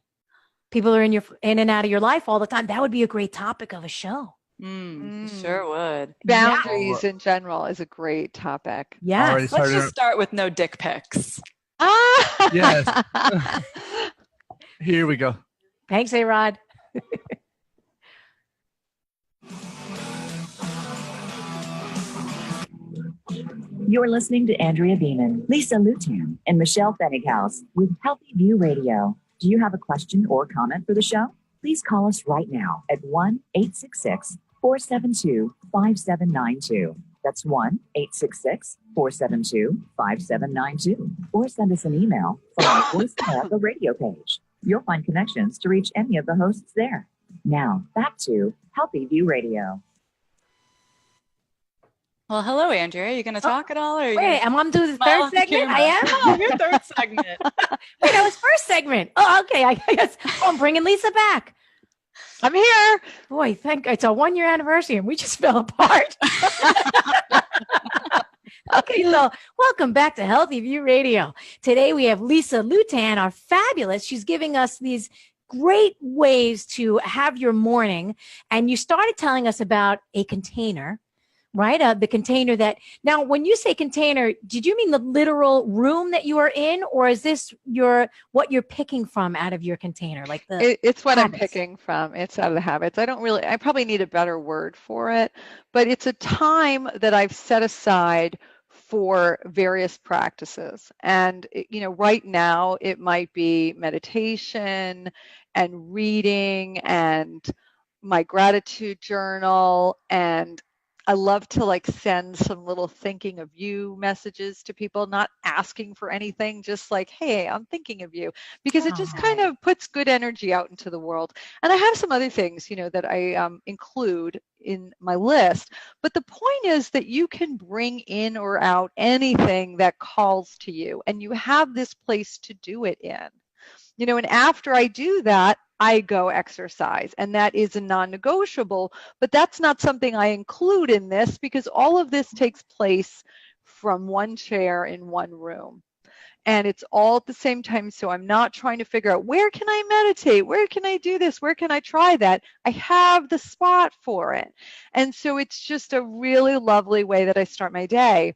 People are in and out of your life all the time. That would be a great topic of a show. Sure would. Boundaries in general is a great topic. Yes. Let's just start with no dick pics. Yes. Here we go. Thanks, A-Rod. You're listening to Andrea Beeman, Lisa Lewtan, and Michelle Fennighaus with Healthy View Radio. Do you have a question or comment for the show? Please call us right now at 1-866-472-5792. That's 1-866-472-5792. Or send us an email from our Voice America radio page. You'll find connections to reach any of the hosts there. Now, back to Healthy View Radio. Well, hello, Andrea. Are you going to talk at all? Or are you Wait, I'm on to the smile third at the segment? I am? camera? Oh, your third segment. Wait, that was first segment. Oh, okay. I guess I'm bringing Lisa back. I'm here. Boy, thank God. It's our 1-year anniversary and we just fell apart. Okay, so welcome back to Healthy View Radio. Today we have Lisa Lewtan, our fabulous. She's giving us these great ways to have your morning. And you started telling us about a container, right? The container that, now when you say container, did you mean the literal room that you are in, or is this what you're picking from out of your container? Like it's what habits? I'm picking from. It's out of the habits. I probably need a better word for it, but it's a time that I've set aside for various practices. And, right now it might be meditation and reading and my gratitude journal. And I love to send some little thinking of you messages to people, not asking for anything, just like, hey, I'm thinking of you, because it just kind of puts good energy out into the world. And I have some other things, that I include in my list. But the point is that you can bring in or out anything that calls to you, and you have this place to do it in. And after I do that, I go exercise, and that is a non-negotiable, but that's not something I include in this because all of this takes place from one chair in one room. And it's all at the same time, so I'm not trying to figure out, where can I meditate? Where can I do this? Where can I try that? I have the spot for it. And so it's just a really lovely way that I start my day.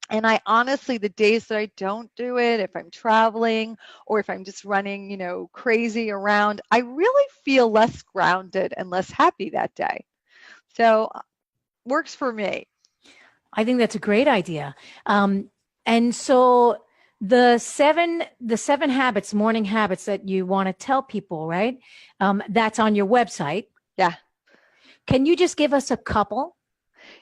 And I honestly, the days that I don't do it, if I'm traveling or if I'm just running, crazy around, I really feel less grounded and less happy that day. So works for me. I think that's a great idea. And so the seven habits, morning habits that you want to tell people, right? That's on your website. Yeah. Can you just give us a couple?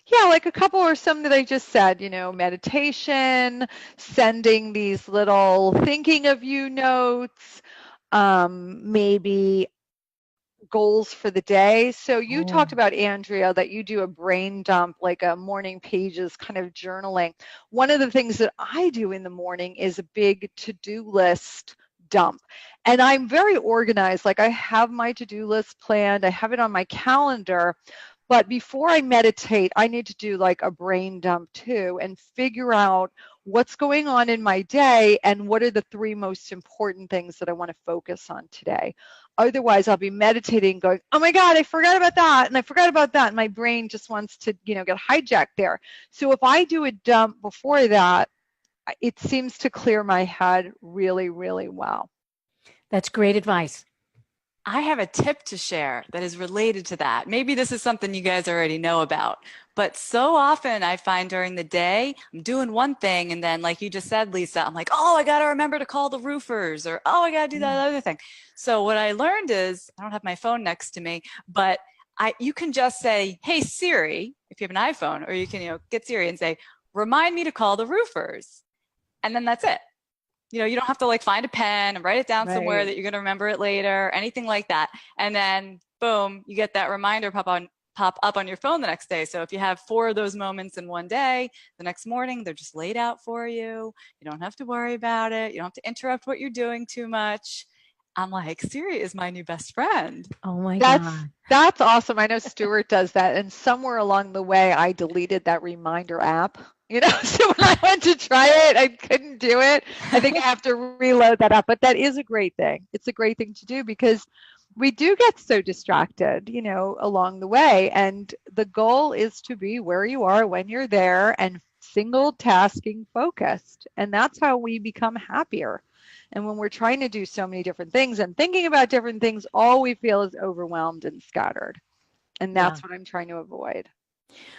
Yeah, like a couple or some that I just said, meditation, sending these little thinking of you notes, maybe goals for the day. So you talked about, Andrea, that you do a brain dump, like a morning pages kind of journaling. One of the things that I do in the morning is a big to-do list dump. And I'm very organized. Like I have my to-do list planned. I have it on my calendar. But before I meditate, I need to do like a brain dump too and figure out what's going on in my day and what are the 3 most important things that I want to focus on today. Otherwise, I'll be meditating going, oh my God, I forgot about that and I forgot about that. And my brain just wants to, get hijacked there. So if I do a dump before that, it seems to clear my head really, really well. That's great advice. I have a tip to share that is related to that. Maybe this is something you guys already know about, but so often I find during the day, I'm doing one thing and then like you just said, Lisa, I'm like, oh, I got to remember to call the roofers or, oh, I got to do that other thing. So what I learned is, I don't have my phone next to me, but you can just say, hey, Siri, if you have an iPhone, or you can, get Siri and say, remind me to call the roofers. And then that's it. You don't have to find a pen and write it down somewhere that you're going to remember it later, anything like that. And then boom, you get that reminder pop pop up on your phone the next day. So if you have 4 of those moments in one day, the next morning they're just laid out for you. You don't have to worry about it. You don't have to interrupt what you're doing too much. I'm like, Siri is my new best friend. Oh my God. That's awesome. I know Stuart does that. And somewhere along the way, I deleted that reminder app. So when I went to try it, I couldn't do it. I think I have to reload that up. But that is a great thing. It's a great thing to do because we do get so distracted, along the way. And the goal is to be where you are when you're there and single tasking focused. And that's how we become happier. And when we're trying to do so many different things and thinking about different things, all we feel is overwhelmed and scattered. And that's what I'm trying to avoid.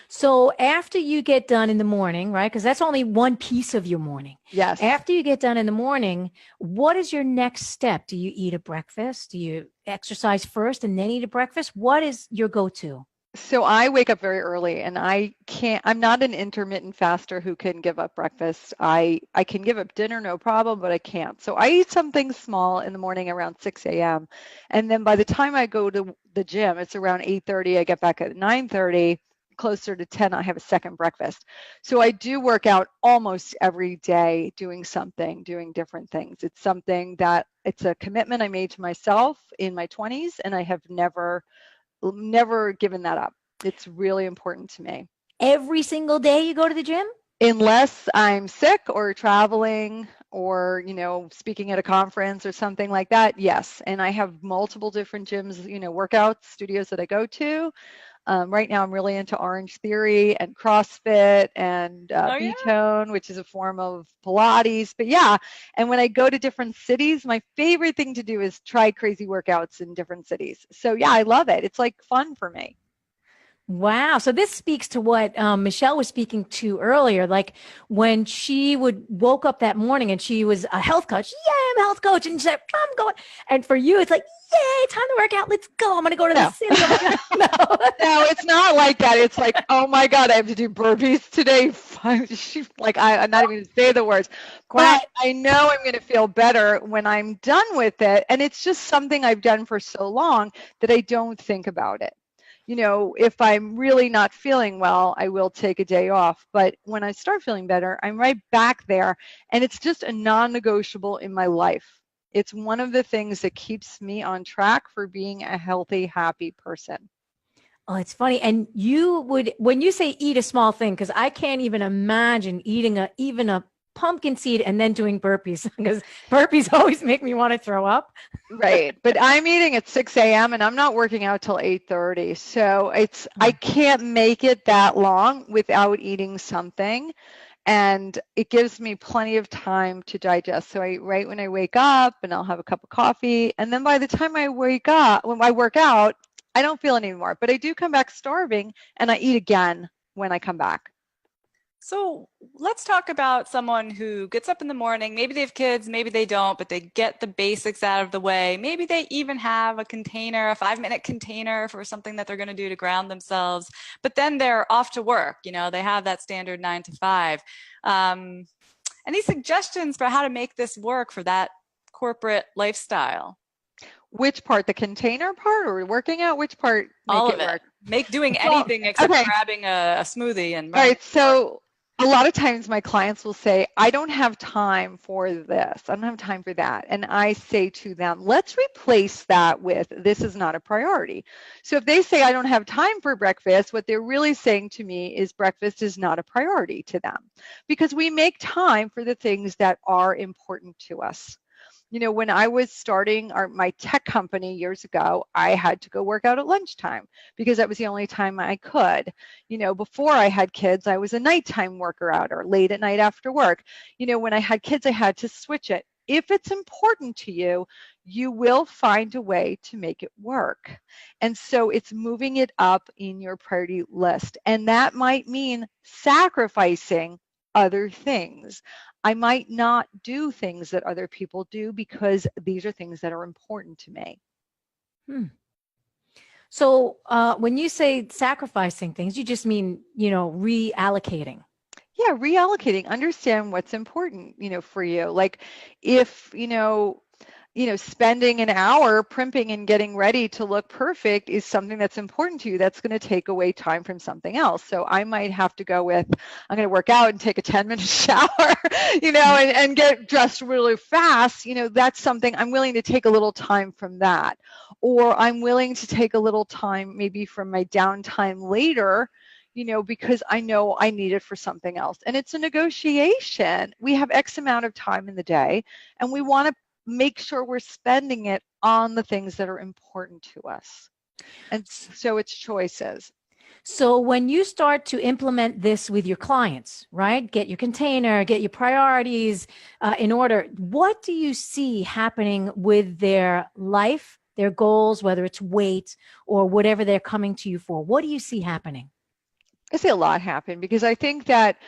So after you get done in the morning, right? Because that's only one piece of your morning. Yes. After you get done in the morning, what is your next step? Do you eat a breakfast? Do you exercise first and then eat a breakfast? What is your go-to? So I wake up very early and I'm not an intermittent faster who can give up breakfast. I can give up dinner, no problem, but I can't. So I eat something small in the morning around 6 a.m. And then by the time I go to the gym, it's around 8:30. I get back at 9:30, closer to 10, I have a second breakfast. So I do work out almost every day doing different things. It's something that it's a commitment I made to myself in my 20s, and I have never given that up. It's really important to me. Every single day you go to the gym? Unless I'm sick or traveling or, speaking at a conference or something like that, yes. And I have multiple different gyms, workout studios that I go to. Right now I'm really into Orange Theory and CrossFit and Ketone, which is a form of Pilates. But yeah, and when I go to different cities, my favorite thing to do is try crazy workouts in different cities. So yeah, I love it. It's like fun for me. Wow. So this speaks to what Michelle was speaking to earlier. Like when she woke up that morning and she was a health coach. Yeah, I'm a health coach. And she said, I'm going. And for you, it's like, yay, time to work out. Let's go. I'm going to go to the city. No, it's not like that. It's like, oh my God, I have to do burpees today. Like I'm not even going to say the words. But I know I'm going to feel better when I'm done with it. And it's just something I've done for so long that I don't think about it. If I'm really not feeling well, I will take a day off. But when I start feeling better, I'm right back there. And it's just a non-negotiable in my life. It's one of the things that keeps me on track for being a healthy, happy person. Oh, it's funny. And when you say eat a small thing, because I can't even imagine eating even a pumpkin seed and then doing burpees, because burpees always make me want to throw up. Right. But I'm eating at 6 a.m. and I'm not working out till 8:30. So I can't make it that long without eating something. And it gives me plenty of time to digest. So right when I wake up, and I'll have a cup of coffee. And then by the time I wake up, when I work out, I don't feel it anymore. But I do come back starving and I eat again when I come back. So let's talk about someone who gets up in the morning. Maybe they have kids, maybe they don't, but they get the basics out of the way. Maybe they even have a 5-minute container for something that they're going to do to ground themselves. But then they're off to work. They have that standard 9 to 5. Any suggestions for how to make this work for that corporate lifestyle? Which part, the container part or working out? Which part? All of it. Doing anything except grabbing a smoothie and. All right. So a lot of times my clients will say, I don't have time for this. I don't have time for that. And I say to them, let's replace that with this is not a priority. So if they say I don't have time for breakfast, what they're really saying to me is breakfast is not a priority to them because we make time for the things that are important to us. When I was starting my tech company years ago, I had to go work out at lunchtime because that was the only time I could. Before I had kids, I was a nighttime worker out or late at night after work. When I had kids, I had to switch it. If it's important to you, you will find a way to make it work. And so it's moving it up in your priority list. And that might mean sacrificing other things. I might not do things that other people do because these are things that are important to me. So when you say sacrificing things, you just mean, reallocating. Yeah, reallocating. Understand what's important, for you. Like if, spending an hour primping and getting ready to look perfect is something that's important to you. That's going to take away time from something else. So I might have to go with, I'm going to work out and take a 10-minute shower, and get dressed really fast. That's something I'm willing to take a little time from that. Or I'm willing to take a little time maybe from my downtime later, because I know I need it for something else. And it's a negotiation. We have X amount of time in the day, and we want to make sure we're spending it on the things that are important to us. And so it's choices. So when you start to implement this with your clients, right? Get your container, get your priorities in order. What do you see happening with their life, their goals, whether it's weight or whatever they're coming to you for? What do you see happening? I see a lot happen, because I think that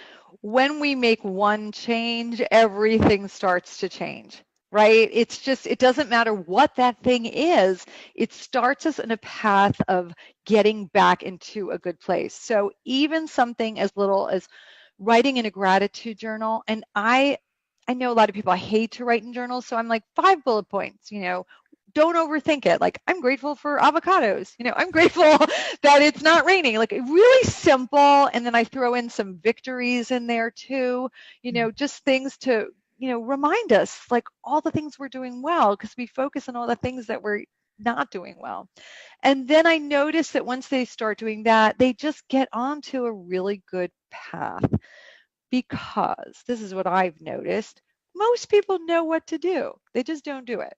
when we make one change, everything starts to change. Right? It doesn't matter what that thing is. It starts us in a path of getting back into a good place. So even something as little as writing in a gratitude journal, and I know a lot of people hate to write in journals, so I'm like 5 bullet points, don't overthink it. Like, I'm grateful for avocados. I'm grateful that it's not raining. Like, really simple. And then I throw in some victories in there too, just things to remind us, like, all the things we're doing well, because we focus on all the things that we're not doing well. And then I notice that once they start doing that, they just get onto a really good path, because this is what I've noticed. Most people know what to do. They just don't do it.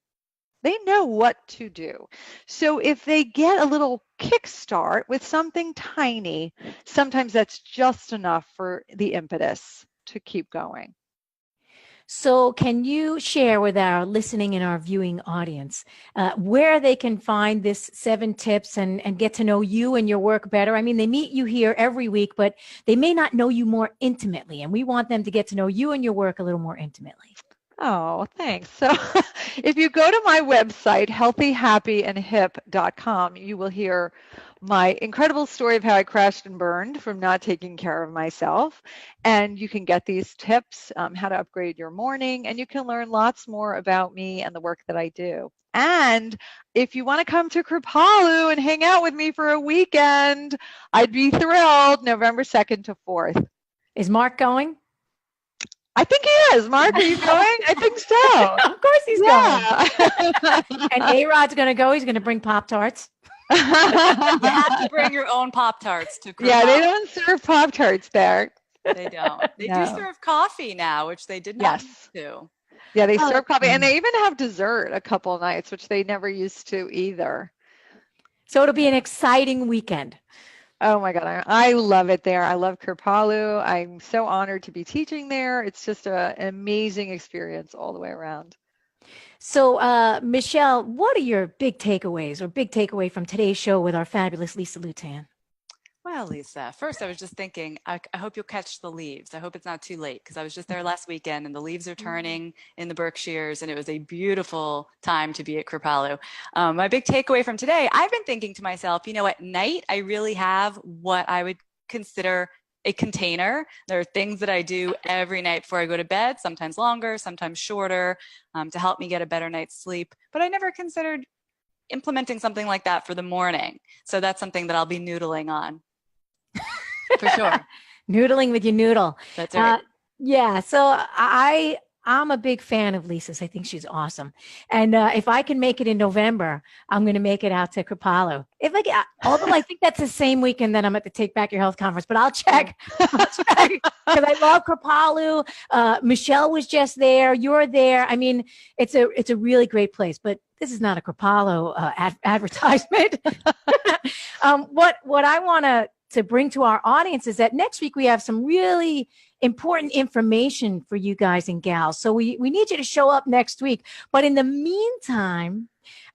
They know what to do. So if they get a little kickstart with something tiny, sometimes that's just enough for the impetus to keep going. So can you share with our listening and our viewing audience where they can find this 7 tips and get to know you and your work better? I mean, they meet you here every week, but they may not know you more intimately, and we want them to get to know you and your work a little more intimately. Oh, thanks. So if you go to my website, healthyhappyandhip.com, you will hear my incredible story of how I crashed and burned from not taking care of myself. And you can get these tips, how to upgrade your morning, and you can learn lots more about me and the work that I do. And if you want to come to Kripalu and hang out with me for a weekend, I'd be thrilled. November 2nd to 4th. Is Mark going? I think he is. Mark, are you going? I think so. Of course he's going. And A-Rod's going to go. He's going to bring Pop-Tarts. You have to bring your own Pop-Tarts to Kripalu. Yeah, they don't serve Pop-Tarts there. They don't. They do serve coffee now, which they did not used to. Yeah, they serve coffee. And they even have dessert a couple of nights, which they never used to either. So it'll be an exciting weekend. Oh my God, I love it there. I love Kripalu. I'm so honored to be teaching there. It's just an amazing experience all the way around. So, Michelle, what are your big takeaways or big takeaway from today's show with our fabulous Lisa Lewtan? Well, Lisa, first I was just thinking, I hope you'll catch the leaves. I hope it's not too late, because I was just there last weekend and the leaves are turning in the Berkshires, and it was a beautiful time to be at Kripalu. My big takeaway from today, I've been thinking to myself, at night I really have what I would consider a container. There are things that I do every night before I go to bed, sometimes longer, sometimes shorter, to help me get a better night's sleep. But I never considered implementing something like that for the morning. So that's something that I'll be noodling on. For sure. Noodling with your noodle. That's right. Yeah. So I'm a big fan of Lisa's. I think she's awesome. And if I can make it in November, I'm going to make it out to Kripalu. Although I think that's the same weekend that I'm at the Take Back Your Health conference, but I'll check because I love Kripalu. Michelle was just there. You're there. I mean, it's a really great place, but this is not a Kripalu advertisement. What I want to bring to our audience is that next week we have some really important information for you guys and gals. So we need you to show up next week. But in the meantime,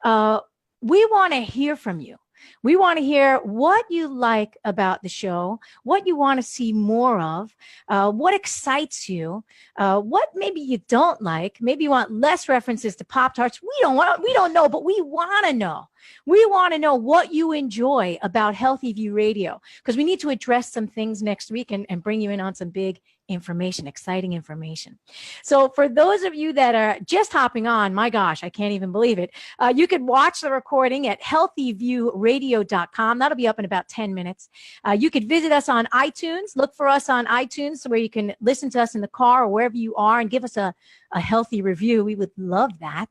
we want to hear from you. We want to hear what you like about the show, what you want to see more of, what excites you, what maybe you don't like. Maybe you want less references to Pop-Tarts. We don't know, but we want to know. We want to know what you enjoy about Healthy View Radio, because we need to address some things next week and bring you in on some big information, exciting information. So for those of you that are just hopping on, my gosh, I can't even believe it. You could watch the recording at healthyviewradio.com. That'll be up in about 10 minutes. You could visit us on iTunes. Look for us on iTunes where you can listen to us in the car or wherever you are and give us a healthy review. We would love that.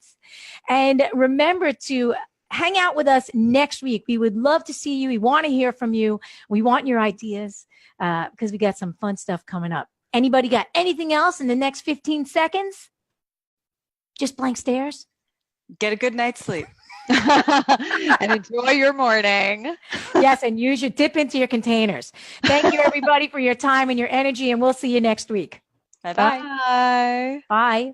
And remember to hang out with us next week. We would love to see you. We want to hear from you. We want your ideas because we got some fun stuff coming up. Anybody got anything else in the next 15 seconds? Just blank stares? Get a good night's sleep. And enjoy your morning. Yes, and use your dip into your containers. Thank you, everybody, for your time and your energy, and we'll see you next week. Bye-bye. Bye. Bye.